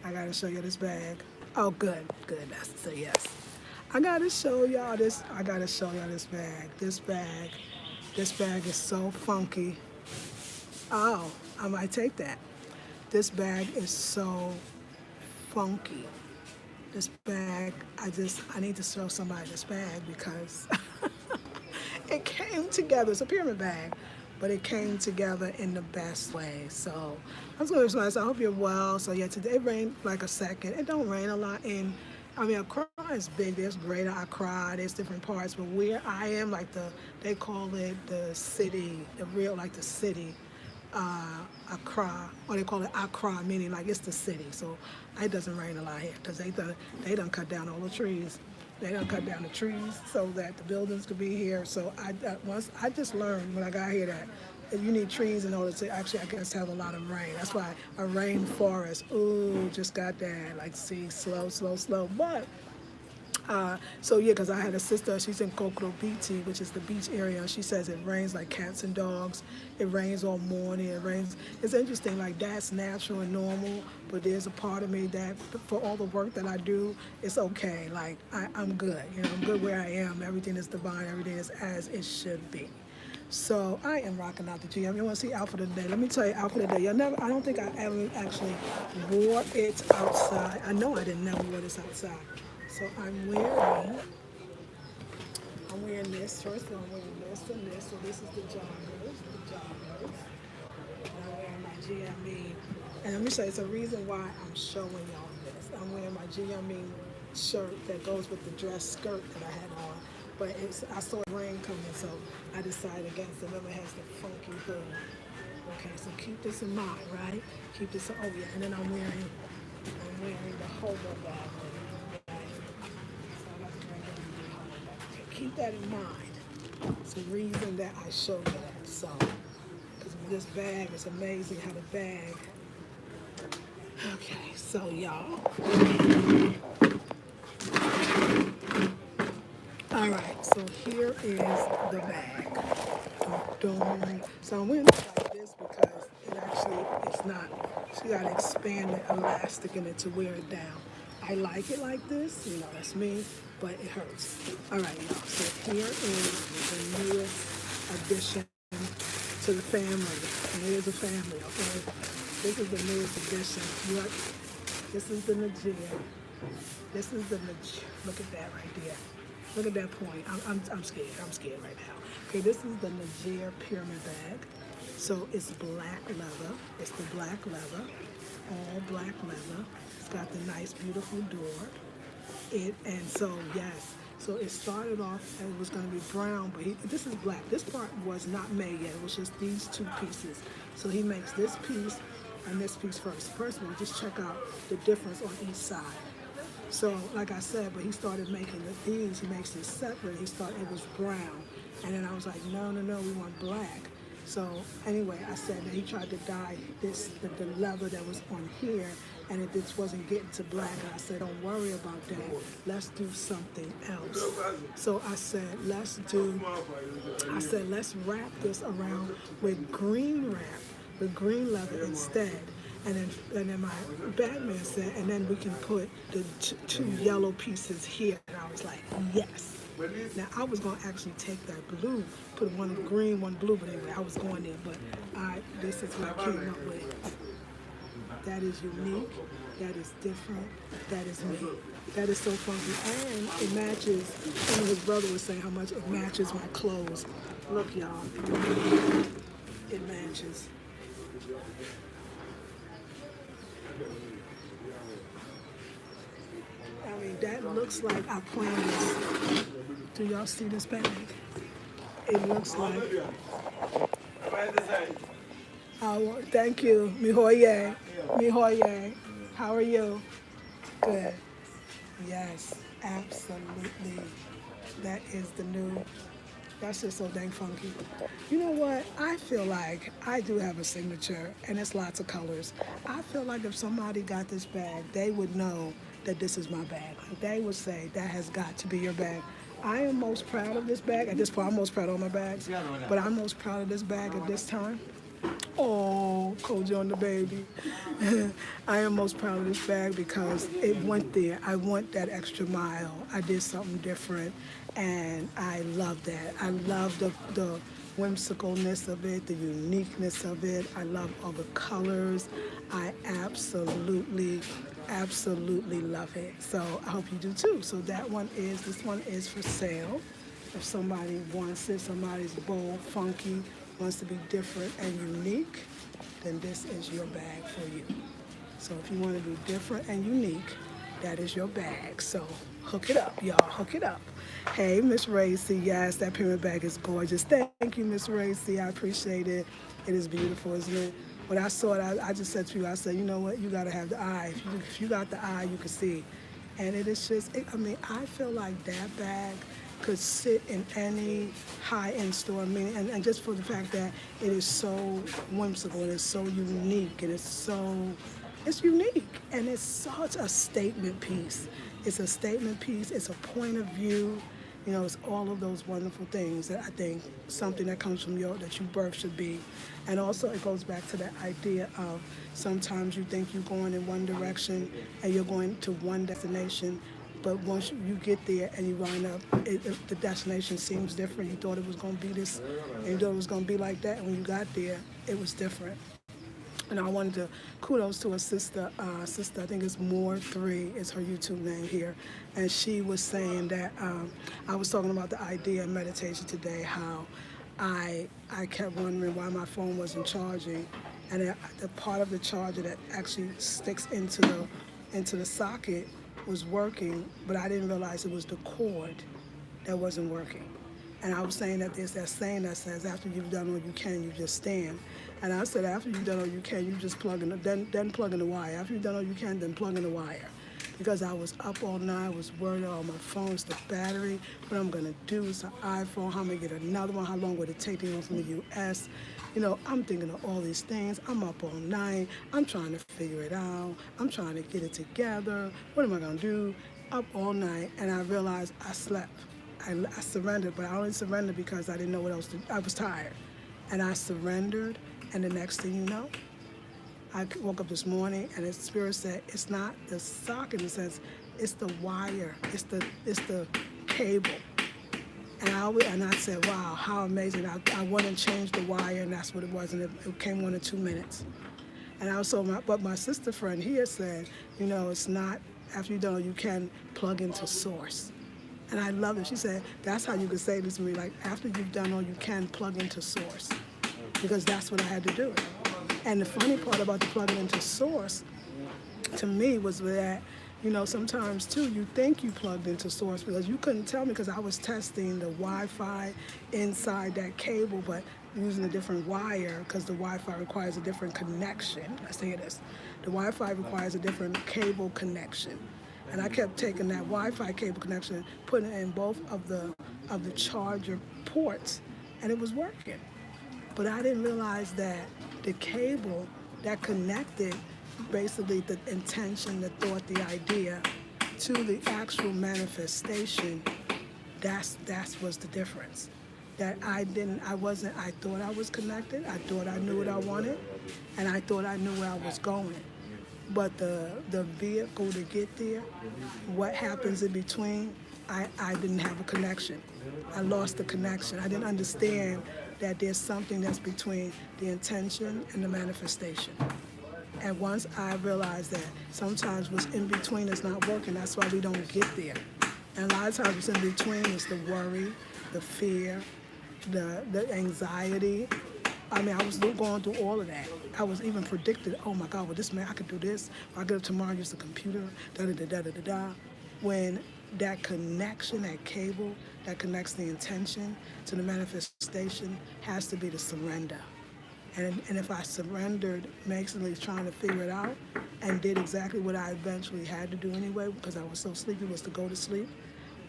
I gotta show you this bag. Oh, good, good. That's a yes. I gotta show y'all this. I gotta show y'all this bag. This bag is so funky. Oh, I might take that. This bag is so funky. This bag, I need to show somebody this bag because it came together. It's a pyramid bag, but it came together in the best way. So I was going to say, I hope you're well. So yeah, today it rained like a second. It don't rain a lot in. I mean, Accra is big. There's Greater Accra. There's different parts, but where I am, like they call it the city, the real like the city, Accra, or they call it Accra, meaning like it's the city. So it doesn't rain a lot here because they done cut down all the trees. They done cut down the trees so that the buildings could be here. So once I just learned when I got here that you need trees in order to actually, I guess, have a lot of rain. That's why a rainforest, ooh, just got that. Like, see, slow, slow, slow. But so yeah, because I had a sister, she's in Kokoro Beach, which is the beach area. She says it rains like cats and dogs. It rains all morning. It rains. It's interesting, like that's natural and normal, but there's a part of me that for all the work that I do, it's okay. Like I'm good. You know, I'm good where I am. Everything is divine. Everything is as it should be. So I am rocking out the GM. You want to see outfit of the day? Let me tell you, outfit of the day. I don't think I ever actually wore it outside. I know I didn't never wear this outside. So I'm wearing this. First of all, I'm wearing this and this. So this is the joggers. And I'm wearing my GME. And let me say, it's a reason why I'm showing y'all this. I'm wearing my GME shirt that goes with the dress skirt that I had on. But I saw rain coming, so I decided against it. Remember, it has the funky hood. Okay, so keep this in mind, right? Keep this, oh yeah, and then I'm wearing the hobo bag. Keep that in mind. It's the reason that I showed you that. So, because this bag is amazing how the bag. Okay, so y'all. All right, so here is the bag. So I'm wearing it like this because it actually it's not. She got an expanded elastic in it to wear it down. I like it like this, you know, that's me, but it hurts. All right, y'all. So here is the newest addition to the family. And it is a family, okay? This is the newest addition. Look, this is the Najir. This is the Najir. Look at that right there. Look at that point. I'm scared. I'm scared right now. Okay, this is the Najir pyramid bag. So it's black leather. It's the black leather, all black leather. It's got the nice, beautiful door. So it started off and it was going to be brown, but this is black. This part was not made yet. It was just these two pieces. So he makes this piece and this piece first. First of all, just check out the difference on each side. So, like I said, but he started making these. He makes it separate. It was brown, and then I was like, no, we want black. So anyway, I said that he tried to dye the leather that was on here, and it just wasn't getting to black. And I said, don't worry about that. Let's do something else. So I said, let's wrap this around with green wrap, with green leather instead. And then my Batman said, and then we can put the two yellow pieces here. And I was like, yes. Now, I was going to actually take that blue, put one green, one blue, but anyway, I was going there. But this is what I came up with. That is unique. That is different. That is me. That is so funky. And it matches, and his brother was saying how much it matches my clothes. Look, y'all. It matches. I mean, that looks like I planned this. Do y'all see this bag? It looks like. Oh, thank you. Mihoye. Mihoye. How are you? Good. Yes, absolutely. That is the new. That's just so dang funky. You know what? I feel like I do have a signature, and it's lots of colors. I feel like if somebody got this bag, they would know that this is my bag. Like they would say, that has got to be your bag. I am most proud of this bag. At this point, I'm most proud of all my bags, but I'm most proud of this bag at this time Oh, Koji on the baby. I am most proud of this bag because it went there. I went that extra mile. I did something different, and I love that. I love the whimsicalness of it, the uniqueness of it. I love all the colors. I absolutely love it. So I hope you do too. So this one is for sale. If somebody wants it, somebody's bold, funky, wants to be different and unique, then this is your bag for you. So if you want to be different and unique, that is your bag. So hook it up, y'all. Hook it up. Hey, Miss Racy. Yes, that pyramid bag is gorgeous. Thank you, Miss Racy. I appreciate it. It is beautiful, isn't it? When I saw it, I just said to you, I said, you know what? You got to have the eye. If you got the eye, you can see. And it is just, I feel like that bag could sit in any high-end store. And just for the fact that it is so whimsical and it's so unique and it's unique and it's such a statement piece. It's a statement piece. It's a point of view. You know, it's all of those wonderful things that I think something that comes from that you birth should be. And also it goes back to that idea of sometimes you think you're going in one direction and you're going to one destination, but once you get there and you wind up, the destination seems different. You thought it was going to be this, and you thought it was going to be like that. And when you got there, it was different. And I wanted to kudos to a sister. I think it's More3 is her YouTube name here. And she was saying that I was talking about the idea of meditation today, how I kept wondering why my phone wasn't charging. And the part of the charger that actually sticks into the socket was working, but I didn't realize it was the cord that wasn't working. And I was saying that there's that saying that says, after you've done all you can, you just stand. And I said, after you've done all you can, you just plug in, then plug in the wire. After you've done all you can, then plug in the wire. Because I was up all night, I was worried about my phone's the battery, what I'm gonna do, it's an iPhone, how am I gonna get another one, how long would it take to go from the US? You know, I'm thinking of all these things. I'm up all night, I'm trying to figure it out, I'm trying to get it together, what am I gonna do? Up all night, and I realized I slept. I surrendered, but I only surrendered because I didn't know what else to do. I was tired. And I surrendered, and the next thing you know, I woke up this morning and the spirit said, it's not the socket in a sense, it's the wire, it's the cable. And I said, wow, how amazing. I went and changed the wire, and that's what it was, and it came 1 or 2 minutes. And but my sister friend here said, you know, it's not, after you've done all you can, plug into source. And I love it. She said, that's how you could say this to me, like, after you've done all you can, plug into source. Because that's what I had to do. And the funny part about the plugging into source, to me, was that, you know, sometimes, too, you think you plugged into source because you couldn't tell me because I was testing the Wi-Fi inside that cable, but using a different wire because the Wi-Fi requires a different connection. I say this. The Wi-Fi requires a different cable connection. And I kept taking that Wi-Fi cable connection, putting it in both of the charger ports, and it was working. But I didn't realize that the cable that connected basically the intention, the thought, the idea to the actual manifestation, that was the difference. That I thought I was connected, I thought I knew what I wanted, and I thought I knew where I was going. But the vehicle to get there, what happens in between, I didn't have a connection. I lost the connection. I didn't understand that there's something that's between the intention and the manifestation. And once I realized that sometimes what's in between is not working, that's why we don't get there. And a lot of times what's in between is the worry, the fear, the anxiety. I mean, I was going through all of that. I was even predicted, oh my God, well, this man, I could do this. I'll get up tomorrow and use the computer, da-da-da-da-da-da. When that connection, that cable that connects the intention to the manifestation has to be the surrender. And if I surrendered, basically trying to figure it out, and did exactly what I eventually had to do anyway, because I was so sleepy, was to go to sleep,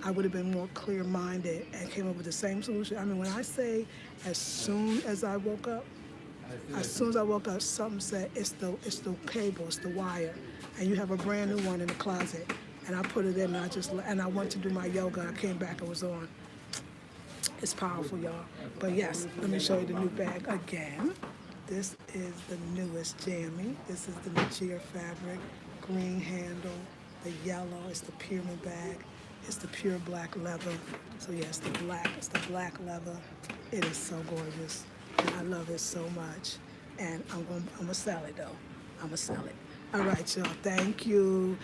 I would have been more clear-minded and came up with the same solution. I mean, when I say as soon as I woke up, something said, it's the cable, it's the wire, and you have a brand new one in the closet. And I put it in, and I went to do my yoga. I came back, it was on. It's powerful, y'all. But yes, let me show you the new bag again. This is the newest jammy. This is the Nigeria fabric, green handle, the yellow. It's the pyramid bag. It's the pure black leather. So yeah, it's the black leather. It is so gorgeous. And I love it so much. And I'm gonna sell it though. I'm gonna sell it. All right, y'all. Thank you.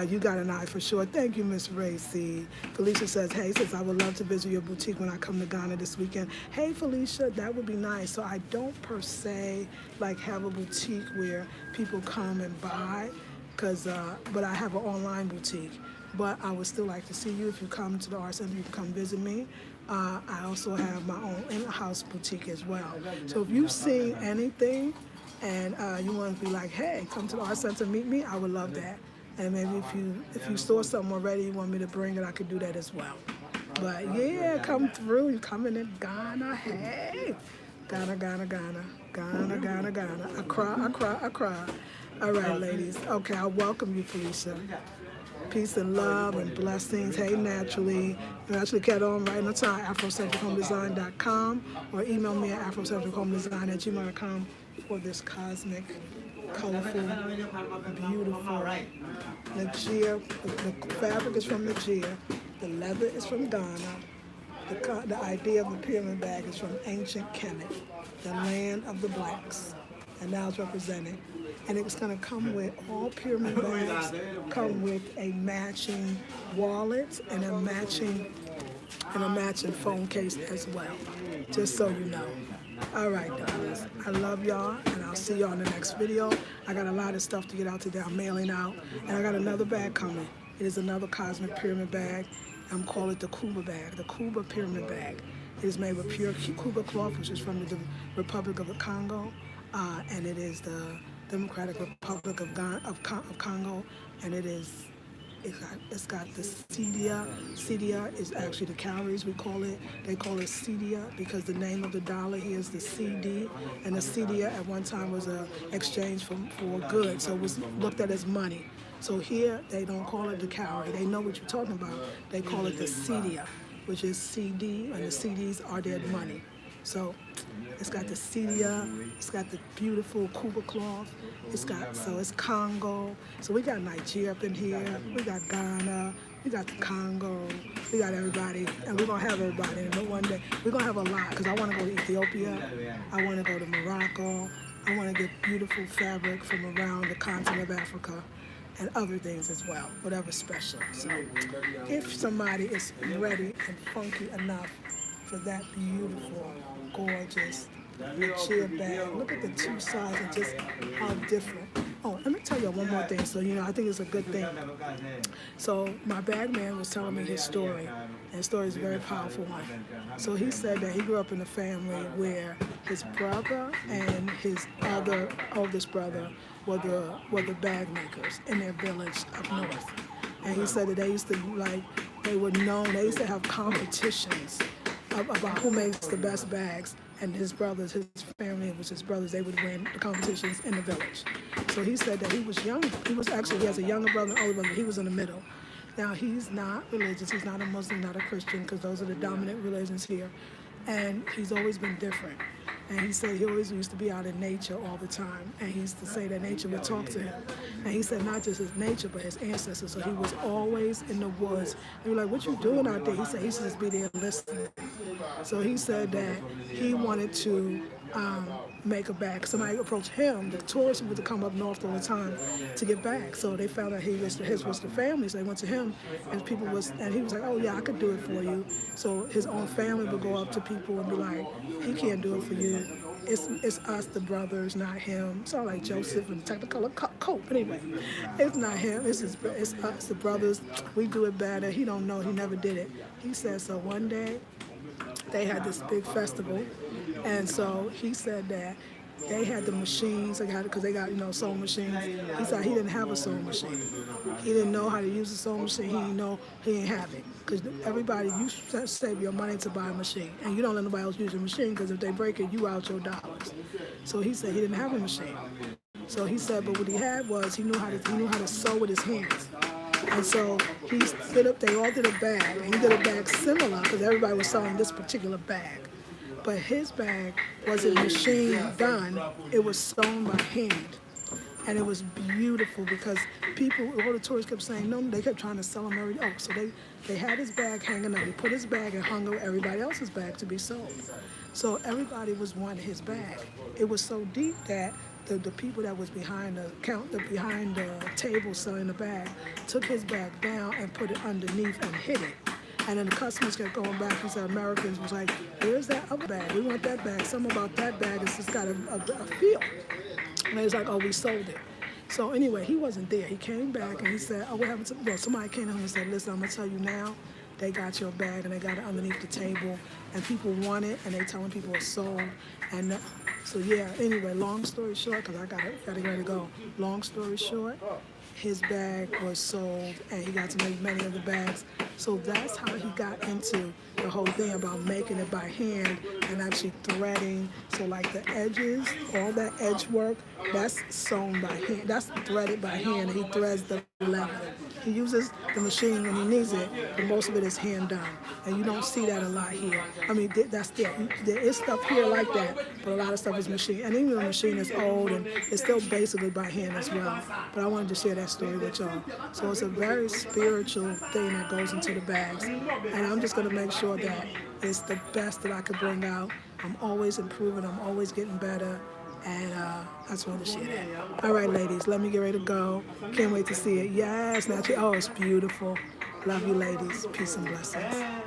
You got an eye for sure. Thank you, Miss Racy. Felicia says, hey, sis, I would love to visit your boutique when I come to Ghana this weekend. Hey, Felicia, that would be nice. So I don't per se like have a boutique where people come and buy, but I have an online boutique. But I would still like to see you. If you come to the Art Center, you can come visit me. I also have my own in-house boutique as well. So if you see anything, and you want to be like, hey, come to the Art Center, meet me, I would love that. And maybe if you saw something already, you want me to bring it, I could do that as well. But yeah, come through. You coming in Ghana, hey. Ghana, Ghana, Ghana. Ghana, Ghana, Ghana. Accra. All right, ladies. Okay, I welcome you, Felicia. Peace and love and blessings. Hey, Naturally. Naturally Cat on right on time, afrocentrichomedesign.com, or email me at afrocentrichomedesign@gmail.com for this cosmic, colorful, beautiful Nigeria. The fabric is from Nigeria. The leather is from Ghana. The idea of the pyramid bag is from ancient Kemet, the land of the blacks. And now it's represented. And it's going to come with all pyramid bags, come with a matching wallet and a matching phone case as well, just so you know. All right, darlings. I love y'all, and I'll see y'all in the next video. I got a lot of stuff to get out today. I'm mailing out, and I got another bag coming. It is another cosmic pyramid bag. I'm calling it the Kuba bag, the Kuba pyramid bag. It is made with pure Kuba cloth, which is from the Republic of the Congo, and it is the Democratic Republic of Congo, and it's got the Cedilla. Cedilla is actually the calories we call it. They call it Cedilla because the name of the dollar here is the CD, and the Cedilla at one time was an exchange for goods, so it was looked at as money. So here they don't call it the calorie. They know what you're talking about. They call it the Cedilla, which is CD, and the CDs are their money. So it's got the Cedilla, it's got the beautiful Kuba cloth, it's Congo. So we got Nigeria up in here, we got Ghana, we got the Congo, we got everybody, and we're gonna have everybody. And one day, we're gonna have a lot, because I wanna go to Ethiopia, I wanna go to Morocco, I wanna get beautiful fabric from around the continent of Africa, and other things as well, whatever's special. So if somebody is ready and funky enough for that beautiful, gorgeous Nigeria bag. Look at the two sides and just how different. Oh, let me tell you one more thing. So, I think it's a good thing. So my bag man was telling me his story, and his story is a very powerful one. So he said that he grew up in a family where his brother and his other oldest brother were the bag makers in their village up north. And he said that they used to have competitions about who makes the best bags, and his family, which his brothers, they would win the competitions in the village. So he said that he was young. He has a younger brother and older brother. He was in the middle. Now, he's not religious. He's not a Muslim, not a Christian, because those are the dominant religions here. And he's always been different. And he said he always used to be out in nature all the time. And he used to say that nature would talk to him. And he said not just his nature, but his ancestors. So he was always in the woods. They were like, what you doing out there? He said he used to just be there listening. So he said that he wanted to make a bag. Somebody approached him. The tourists would come up north all the time to get bags. So they found out his was the family. So they went to him, and he was like, oh yeah, I could do it for you. So his own family would go up to people and be like, he can't do it for you. It's us, the brothers, not him. It's all like Joseph and Technicolor coat. But anyway, it's not him. It's us, the brothers. We do it better. He don't know. He never did it. He said so. One day, they had this big festival, and so he said that they had the machines, because they got sewing machines. He said he didn't have a sewing machine. He didn't know how to use a sewing machine. He didn't have it, because everybody, you save your money to buy a machine, and you don't let nobody else use your machine, because if they break it, you out your dollars. So he said he didn't have a machine. So he said, but what he had was he knew how to sew with his hands. And so they all did a bag, and he did a bag similar, because everybody was selling this particular bag. But his bag wasn't machine done. It was sewn by hand. And it was beautiful because people, all the tourists kept saying, no, they kept trying to sell him every, oh, so they had his bag hanging up. He put his bag and hung over everybody else's bag to be sold. So everybody was wanting his bag. It was so deep that the people that was behind behind the table selling the bag took his bag down and put it underneath and hid it. And then the customers kept going back and said, Americans was like, where's that other bag? We want that bag. Something about that bag, it's just got a feel. And they was like, oh, we sold it. So anyway, he wasn't there. He came back and he said, oh, what happened to, well, somebody came to him and said, listen, I'm going to tell you now, they got your bag and they got it underneath the table and people want it and they telling people it's sold. And so yeah, anyway, long story short, because I got ready to go. Long story short, his bag was sold and he got to make many of the bags. So that's how he got into the whole thing about making it by hand and actually threading. So like the edges, all that edge work, that's sewn by hand. That's threaded by hand and he threads the leather. He uses the machine when he needs it, but most of it is hand done. And you don't see that a lot here. I mean, that's there. There is stuff here like that, but a lot of stuff is machine. And even the machine is old and it's still basically by hand as well. But I wanted to share that story with y'all. So it's a very spiritual thing that goes into the bags. And I'm just gonna make sure that it's the best that I could bring out. I'm always improving, I'm always getting better. And I just wanted to share that. All right, ladies, let me get ready to go. Can't wait to see it. Yes, naturally. Oh, it's beautiful. Love you, ladies. Peace and blessings.